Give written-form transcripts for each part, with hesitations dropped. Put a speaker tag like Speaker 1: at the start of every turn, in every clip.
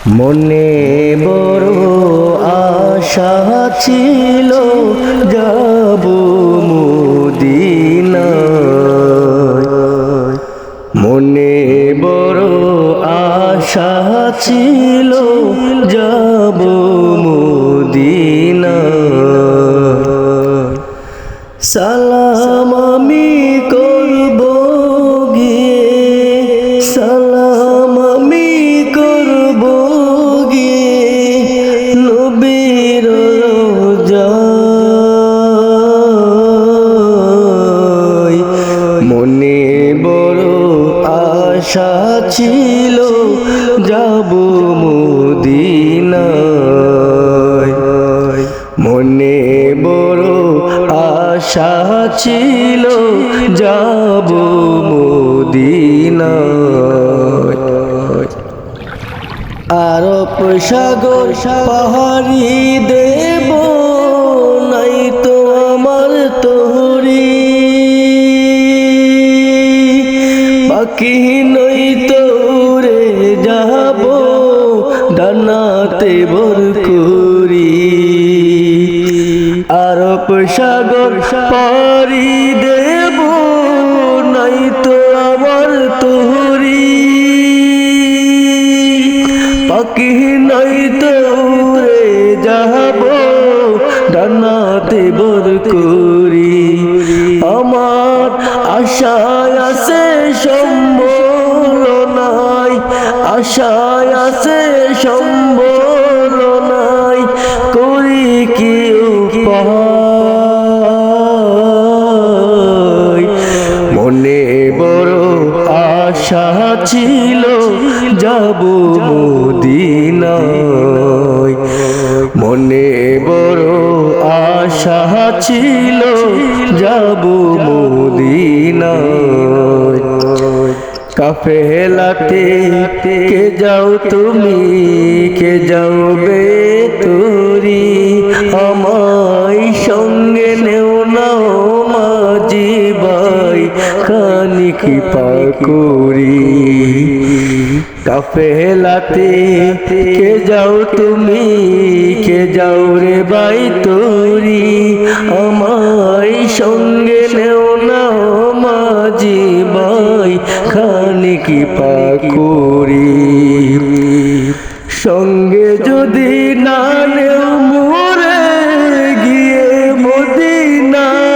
Speaker 1: মনে বড় আশা ছিল যাব মদিনায়, মনে বড় আশা ছিল যাব মদিনায়। সালাম আমি করব গিয়ে, সালাম আমি করব গিয়ে নবীর রওজায়। মনে বড় আশা ছিল যাব মদিনায়, মনে বড় আশা ছিল যাব মদিনায়। আরব সাগর পাহাড়ি দেব নাই তো আমার তোরি, বাকি নই তো উড়ে যাব ডানাতে ভর করি। আরব সাগর পাড়ি দেব নাই তো আমার তোরি, পাখি নাই তো উড়ে যাব ডানাতে ভর করি। আমার আশায় আছে সম্বল নাই, আশায় আছে সম্বল নাই, করি কি উপায়। মনে বড় আশা ছিল যাব মদিনায়, মনে বড় আশা ছিল যাব মদিনায়। কাফেলাতে কে যাও তুমি, কে যাওবে তোরি, আমায় সঙ্গে নেও না মাঝি ভাই খানি কৃপা করি। কাফেলাতে কে যাও তুমি, কে যাও রে ভাই তোরি, আমায় সঙ্গে নেও না মাঝি ভাই খানি কৃপা করি। সঙ্গে যদি না নেও মোরে গিয়ে মদিনায়,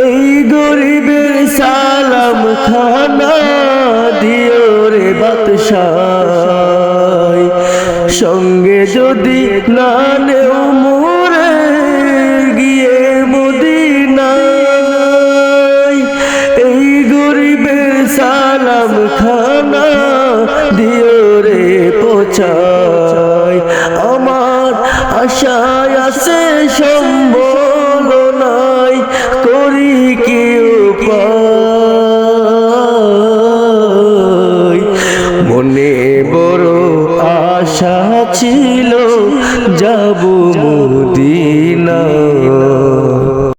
Speaker 1: এই গরিবের সালাম খানা দিও রে বাদশাহ। সঙ্গে যদি না নেও